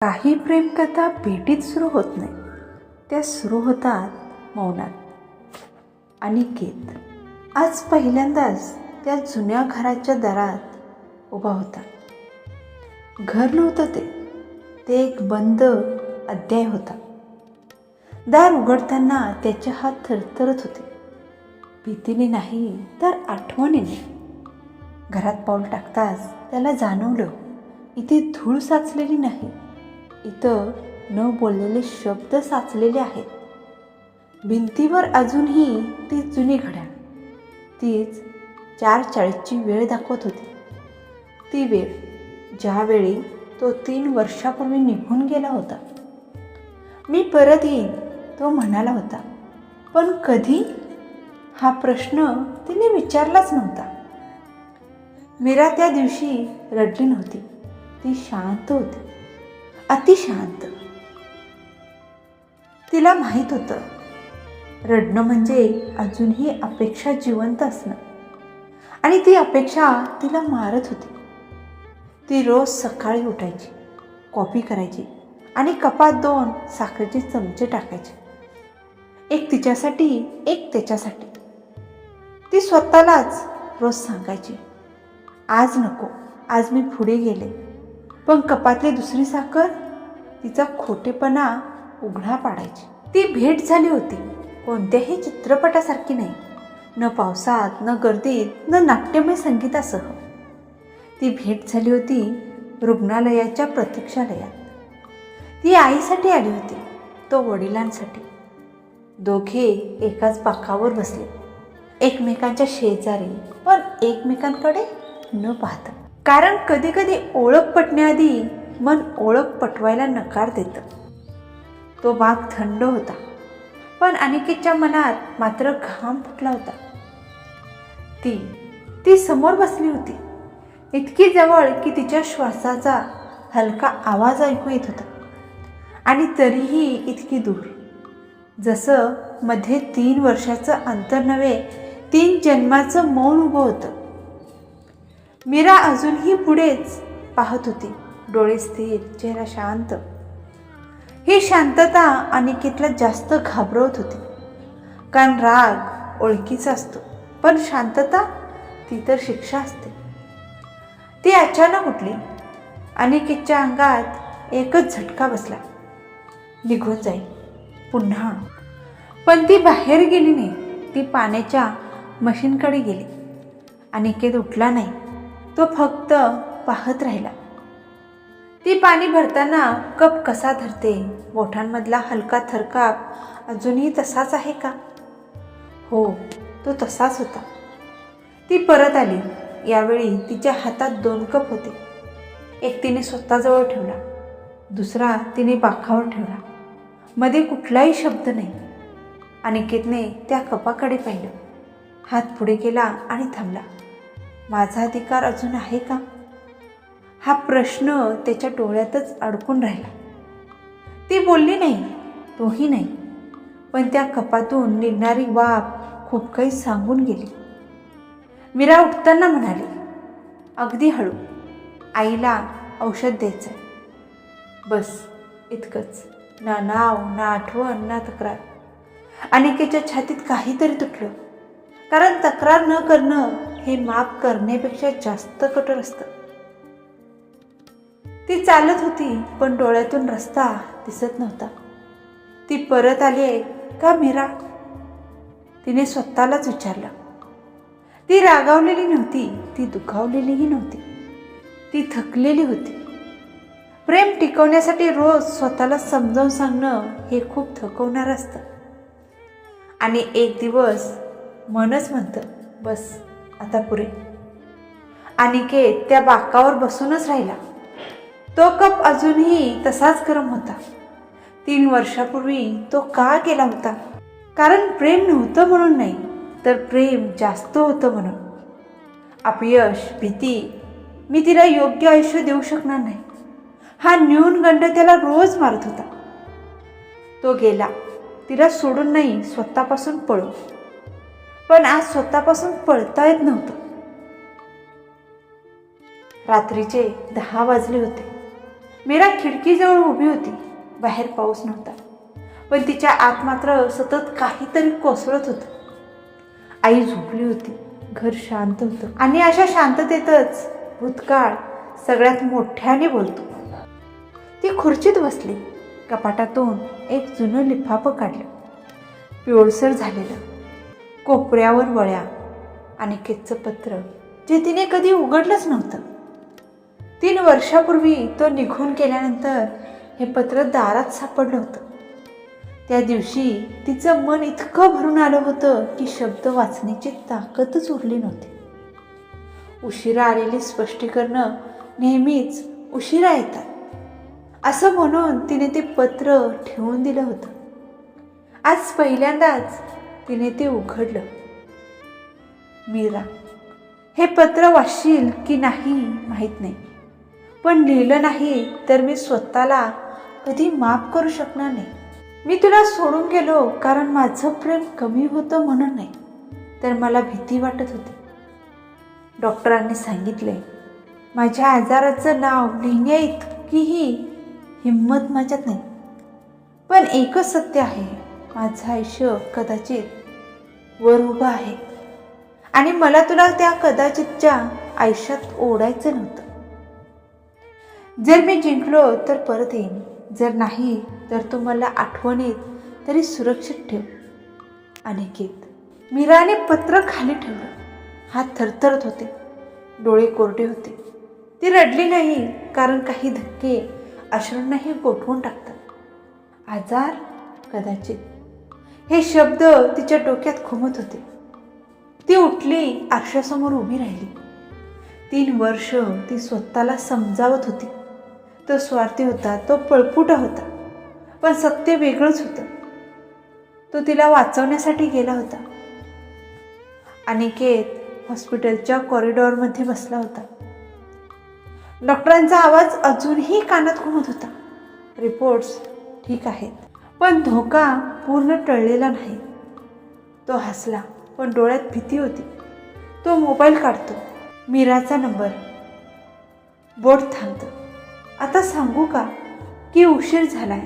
काही प्रेमकथा भेटीत सुरू होत नाही, त्या सुरू होतात मौनात. अनिकेत आज पहिल्यांदाच त्या जुन्या घराच्या दारात उभा होता. घर नव्हतं ते एक बंद अध्याय होता. दार उघडताना त्याचे हात थरथरत होते, भीतीने नाही तर आठवणीने. घरात पाऊल टाकताच त्याला जाणवलं, इथे धूळ साचलेली नाही, इथं न बोललेले शब्द साचलेले आहेत. भिंतीवर अजूनही ती जुनी घड्याळ, तीच 4:40ची वेळ दाखवत होती. ती वेळ ज्यावेळी तो 3 वर्षापूर्वी निघून गेला होता. मी परत येईन तो म्हणाला होता, पण कधी हा प्रश्न तिने विचारलाच नव्हता. मीरा त्या दिवशी रडली नव्हती, ती शांत होती, अतिशांत. तिला माहीत होतं, रडणं म्हणजे अजूनही अपेक्षा जिवंत असणं, आणि ती अपेक्षा तिला मारत होती. ती रोज सकाळी उठायची, कॉफी करायची आणि कपात 2 साखरेचे चमचे टाकायचे, एक तिच्यासाठी एक त्याच्यासाठी. ती स्वतःलाच रोज सांगायची, आज नको, आज मी पुढे गेले. पण कपातली दुसरी साखर तिचा खोटेपणा उघडा पाडायची. ती भेट झाली होती, कोणत्याही चित्रपटासारखी नाही, न पावसात, न गर्दीत, न नाट्यमय संगीतासह. ती भेट झाली होती रुग्णालयाच्या प्रतीक्षालयात. ती आईसाठी आली होती, तो वडिलांसाठी. दोघे एकाच बाकावर बसले, एकमेकांच्या शेजारी, पण एकमेकांकडे न पाहता. कारण कधी कधी ओळख पटण्याआधी मन ओळख पटवायला नकार देतं. तो बाग थंड होता, पण अनिकेतच्या मनात मात्र घाम फुटला होता. ती समोर बसली होती, इतकी जवळ की तिच्या श्वासाचा हलका आवाज ऐकू येत होता, आणि तरीही इतकी दूर, जसं मध्ये 3 वर्षाचं अंतर नव्हे, 3 जन्माचं मौन उभं होतं. मीरा अजूनही पुढेच पाहत होती, डोळे स्थिर, चेहरा शांत. ही शांतता अनिकेतला जास्त घाबरवत होती, कारण राग ओळखीचा असतो, पण शांतता ती तर शिक्षा असते. ती अचानक उठली. अनिकेतच्या अंगात एकच झटका बसला, निघून जाईल पुन्हा. पण ती बाहेर गेली नाही, ती पाण्याच्या मशीनकडे गेली. अनिकेत उठला नाही, तो फक्त पाहत राहिला. ती पाणी भरताना कप कसा धरते, बोटांमधला हलका थरकाप अजूनही तसाच आहे का? हो, तो तसाच होता. ती परत आली. यावेळी तिच्या हातात 2 कप होते. एक तिने स्वतःजवळ ठेवला, दुसरा तिने बाकावर ठेवला. मध्ये कुठलाही शब्द नाही. अनिकेतने त्या कपाकडे पाहिलं, हात पुढे केला आणि थांबला. माझा अधिकार अजून आहे का? हा प्रश्न त्याच्या डोळ्यातच अडकून राहिला. ती बोलली नाही, तोही नाही, पण त्या कपातून निघणारी वाफ खूप काही सांगून गेली. मीरा उठताना म्हणाली, अगदी हळू, आईला औषध द्यायचंय. बस, इतकंच. ना नाव, ना आठवण, ना तक्रार. अनिकेतच्या छातीत काहीतरी तुटलं, कारण तक्रार न करणं हे माफ करण्यापेक्षा जास्त कठोर असतं. ती चालत होती, पण डोळ्यातून रस्ता दिसत नव्हता. ती परत आली आहे का मीरा? तिने स्वतःलाच विचारलं. ती रागावलेली नव्हती, ती दुखावलेलीही नव्हती, ती थकलेली होती. प्रेम टिकवण्यासाठी रोज स्वतःला समजावून सांगणं हे खूप थकवणारं असतं. आणि एक दिवस मनच म्हणतं, बस आता पुरे. अनिकेत त्या बाकावर बसूनच राहिला. तो कप अजूनही तसाच गरम होता. 3 वर्षापूर्वी तो का गेला होता? कारण प्रेम नव्हतं म्हणून नाही, तर प्रेम जास्त होतं म्हणून. अपयश, भीती, मी तिला योग्य आयुष्य देऊ शकणार नाही, हा न्यूनगंड त्याला रोज मारत होता. तो गेला, तिला सोडून नाही, स्वतःपासून पळून. पण आज स्वतःपासून पळता येत नव्हतं. रात्रीचे 10 वाजले होते. मीरा खिडकीजवळ उभी होती. बाहेर पाऊस नव्हता, पण तिच्या आत मात्र सतत काहीतरी कोसळत होतं. आई झोपली होती. घर शांत होतं आणि अशा शांततेतच भूतकाळ सगळ्यात मोठ्याने बोलतो. ती खुर्चीत बसली. कपाटातून एक जुनं लिफाफं काढलं, पिवळसर झालेलं. कोपऱ्यावर वळ्या आणि केचं पत्र, जे तिने कधी उघडलंच नव्हतं. 3 वर्षापूर्वी तो निघून गेल्यानंतर हे पत्र दारात सापडलं होतं. त्या दिवशी तिचं मन इतकं भरून आलं होतं की शब्द वाचण्याची ताकदच उरली नव्हती. उशिरा आलेली स्पष्टीकरणं नेहमीच उशिरा येतात, असं म्हणून तिने ते पत्र ठेवून दिलं होतं. आज पहिल्यांदाच तिने ते उघडलं. मीरा, हे पत्र वाचशील की नाही माहीत नाही, पण लिहिलं नाही तर मी स्वतःला कधी माफ करू शकणार नाही. मी तुला सोडून गेलो कारण माझं प्रेम कमी होतं म्हणून नाही, तर मला भीती वाटत होती. डॉक्टरांनी सांगितले, माझ्या आजाराचं नाव लिहिण्या इतकीही हिंमत माझ्यात नाही. पण एकच सत्य आहे, माझं आयुष्य कदाचित वर उभं आहे आणि मला तुला त्या कदाचितच्या आयुष्यात ओढायचं नव्हतं. जर मी जिंकलो तर परत येईन, जर नाही तर तू मला आठवणीत तरी सुरक्षित ठेव. अनिकेत. मीराने पत्र खाली ठेवलं. हात थरथरत होते, डोळे कोरडे होते. ती रडली नाही, कारण काही धक्के अश्रूंनाही गोठवून टाकतात. आजार, कदाचित, हे शब्द तिच्या डोक्यात घुमत होते. ती उठली, आरशासमोर उभी राहिली. 3 वर्ष ती स्वतःला समजावत होती. तो स्वार्थी होता, तो पळपुटा होता, पण सत्य वेगळंच होतं. तो तिला वाचवण्यासाठी गेला होता. अनिकेत हॉस्पिटलच्या कॉरिडॉरमध्ये बसला होता. डॉक्टरांचा आवाज अजूनही कानात घुमत होता. रिपोर्ट्स ठीक आहेत, पण धोका पूर्ण टळलेला नाही. तो हसला, पण डोळ्यात भीती होती. तो मोबाईल काढतो. मीराचा नंबर. बोट थांबतं. आता सांगू का की उशीर झालाय?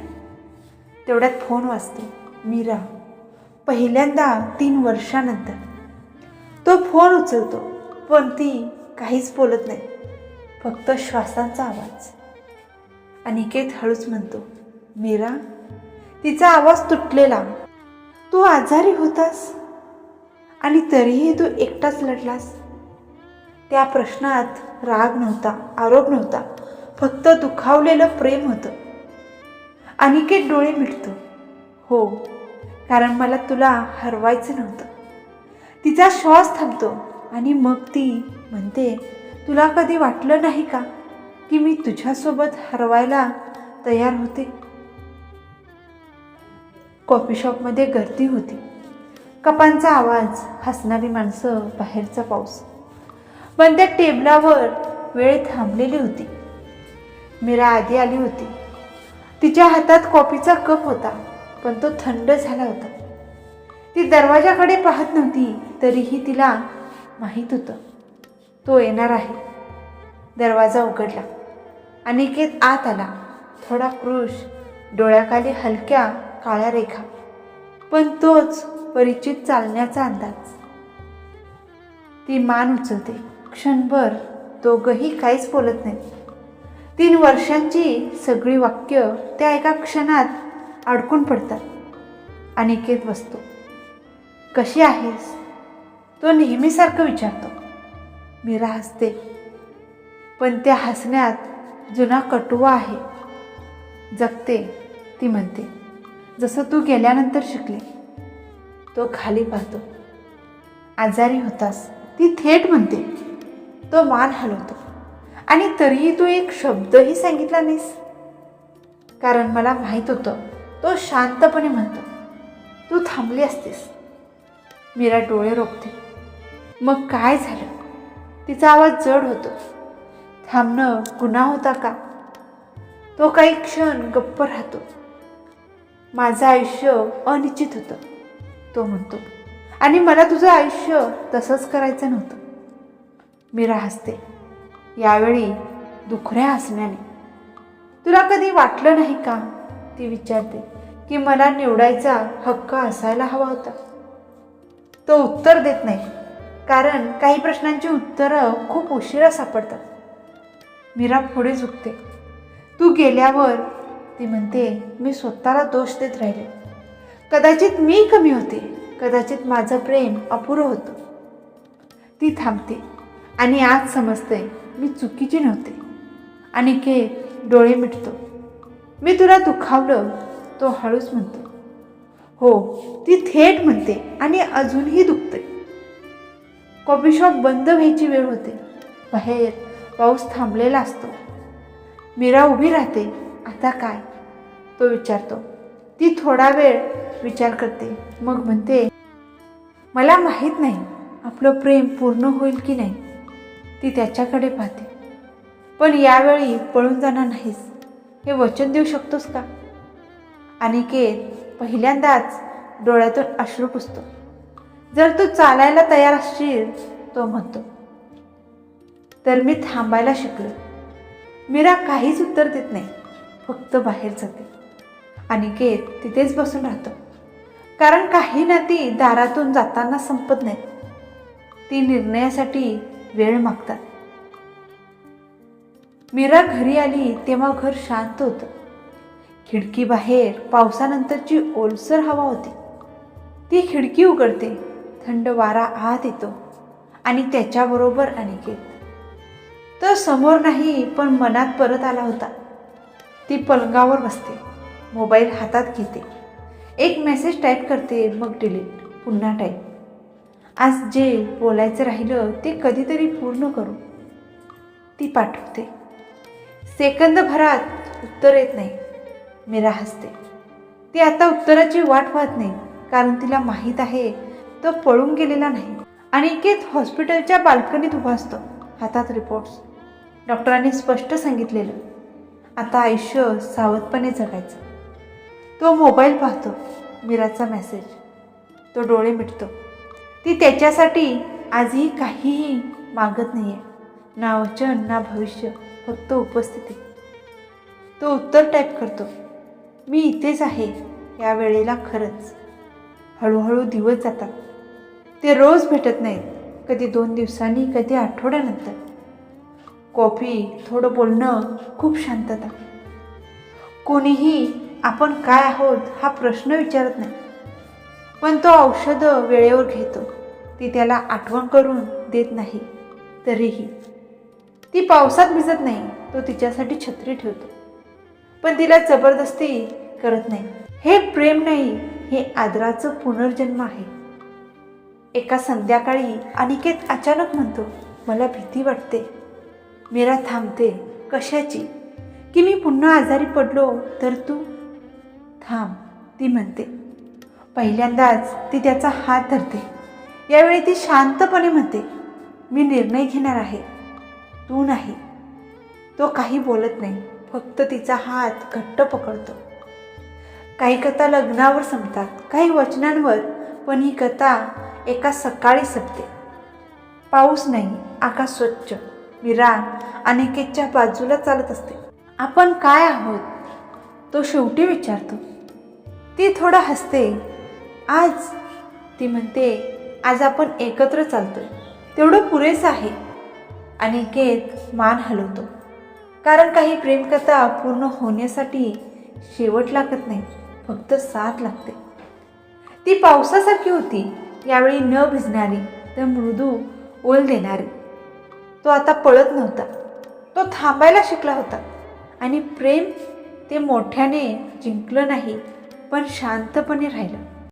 तेवढ्यात फोन वाजतो. मीरा. पहिल्यांदा 3 वर्षानंतर. तो फोन उचलतो, पण ती काहीच बोलत नाही, फक्त श्वासांचा आवाज. अनिकेत हळूच म्हणतो, मीरा. तिचा आवाज तुटलेला. तू आजारी होतास आणि तरीही तू एकटाच लढलास. त्या प्रश्नात राग नव्हता, आरोप नव्हता, फक्त दुखावलेलं प्रेम होतं. अनिकेत डोळे मिटतो. हो, कारण मला तुला हरवायचं नव्हतं. तिचा श्वास थांबतो आणि मग ती म्हणते, तुला कधी वाटलं नाही का की मी तुझ्यासोबत हरवायला तयार होते? कॉफी शॉपमध्ये गर्दी होती. कपांचा आवाज, हसणारी माणसं, बाहेरचा पाऊस. पण त्या टेबलावर वेळ थांबलेली होती. मीरा आधी आली होती. तिच्या हातात कॉफीचा कप होता, पण तो थंड झाला होता. ती दरवाजाकडे पाहत नव्हती, तरीही तिला माहीत होतं तो येणार आहे. दरवाजा उघडला. अनिकेत आत आला. थोडा क्रुश, डोळ्याखाली हलक्या काळ्या रेखा, पण तोच परिचित चालण्याचा अंदाज. ती मान उचलते. क्षणभर दोघंही काहीच बोलत नाही. 3 वर्षांची सगळी वाक्य त्या एका क्षणात अडकून पडतात. अनिकेत बसतो. कशी आहेस? तो नेहमीसारखं विचारतो. मीरा हसते, पण त्या हसण्यात जुना कटुवा आहे. जगते, ती म्हणते, जसं तू गेल्यानंतर शिकले. तो खाली पाहतो. आजारी होतास, ती थेट म्हणते. तो मान हलवतो. आणि तरीही तू एक शब्दही सांगितला नाहीस, कारण मला माहीत होतं. तो शांतपणे म्हणतो, तू थांबली असतीस. मीरा डोळे रोखते. मग काय झालं? तिचा आवाज जड होतो. थांबणं गुन्हा होता का? तो काही क्षण गप्प राहतो. माझं आयुष्य अनिश्चित होतं, तो म्हणतो, आणि मला तुझं आयुष्य तसंच करायचं नव्हतं. मीरा हसते, यावेळी दुखऱ्या हसण्याने. तुला कधी वाटलं नाही का, ती विचारते, की मला निवडायचा हक्क असायला हवा होता? तो उत्तर देत नाही, कारण काही प्रश्नांची उत्तरं खूप उशिरा सापडतात. मीरा पुढे झुकते. तू गेल्यावर, ती म्हणते, मी स्वतःला दोष देत राहिले. कदाचित मी कमी होते, कदाचित माझं प्रेम अपुरं होतं. ती थांबते आणि आज समजते मी चुकीची नव्हते. अनिकेत डोळे मिटतो. मी तुला दुखावलं, तो हळूच म्हणतो. हो, ती थेट म्हणते आणि अजूनही दुखते. कॉफी शॉप बंद व्हायची वेळ होते. बाहेर पाऊस थांबलेला असतो. मीरा उभी राहते. आता काय, तो विचारतो. ती थोडा वेळ विचार करते, मग म्हणते, मला माहीत नाही आपलं प्रेम पूर्ण होईल की नाही. ती त्याच्याकडे पाहते. पण यावेळी पळून जाणार नाहीस, हे वचन देऊ शकतोस का? अनिकेत पहिल्यांदाच डोळ्यातून अश्रू पुसतो. जर तू चालायला तयार असशील, तो म्हणतो. तर मी थांबायला शिकलो. मीरा काहीच उत्तर देत नाही, फक्त बाहेर जाते. अनिकेत तिथेच बसून राहतो, कारण काही नाती दारातून जाताना संपत नाहीत. ती निर्णयासाठी वेळ मागतात. मीरा घरी आली तेव्हा घर शांत होतं. खिडकीबाहेर पावसानंतरची ओलसर हवा होती. ती खिडकी उघडते. थंड वारा आत येतो आणि त्याच्याबरोबर अनिकेत. तो समोर नाही, पण मनात परत आला होता. ती पलंगावर बसते, मोबाईल हातात घेते. एक मेसेज टाईप करते, मग डिलीट, पुन्हा टाईप. आज जे बोलायचं राहिलं ते कधीतरी पूर्ण करू. ती पाठवते. सेकंदभरात उत्तर येत नाही. मीरा हसते. ती आता उत्तराची वाट पाहत नाही, कारण तिला माहीत आहे तो पळून गेलेला नाही. अनिकेत हॉस्पिटलच्या बाल्कनीत उभा असतो, हातात रिपोर्ट्स. डॉक्टरांनी स्पष्ट सांगितलेलं, आता आयुष्य सावधपणे जगायचं. तो मोबाईल पाहतो. मीराचा मेसेज. तो डोळे मिटतो. ती त्याच्यासाठी आजही काहीही मागत नाही आहे, ना वचन ना भविष्य, फक्त उपस्थिती. तो उत्तर टाईप करतो. मी इथेच आहे या वेळेला खरंच. हळूहळू दिवस जातात. ते रोज भेटत नाहीत, कधी 2 दिवसांनी, कधी आठवड्यानंतर. कॉफी, थोडं बोलणं, खूप शांतता. कोणीही आपण काय आहोत हा प्रश्न विचारत नाही. पण तो औषधं वेळेवर घेतो. ती त्याला आठवण करून देत नाही. तरीही ती पावसात भिजत नाही. तो तिच्यासाठी छत्री ठेवतो, पण तिला जबरदस्ती करत नाही. हे प्रेम नाही, हे आदराचं पुनर्जन्म आहे. एका संध्याकाळी अनिकेत अचानक म्हणतो, मला भीती वाटते. मीरा थांबते. कशाची? की मी पुन्हा आजारी पडलो तर तू? थांब, ती म्हणते. पहिल्यांदाच ती त्याचा हात धरते. यावेळी ती शांतपणे म्हणते, मी निर्णय घेणार आहे, तू नाही. तो काही बोलत नाही, फक्त तिचा हात घट्ट पकडतो. काही कथा लग्नावर संपतात, काही वचनांवर, पण ही कथा एका सकाळी संपते. पाऊस नाही, आकाश स्वच्छ. मीरा अनिकेतच्या बाजूला चालत असते. आपण काय आहोत, तो शेवटी विचारतो. ती थोडं हसते. आज, ती म्हणते, आज आपण एकत्र चालतोय, तेवढं पुरेसं आहे. अनिकेत मान हलवतो, कारण काही प्रेमकथा पूर्ण होण्यासाठी शेवट लागत नाही, फक्त साथ लागते. ती पावसासारखी होती, यावेळी न भिजणारी, तर मृदू ओल देणारी. तो आता पळत नव्हता, तो थांबायला शिकला होता. आणि प्रेम, ते मोठ्याने जिंकलं नाही, पण शांतपणे राहिलं.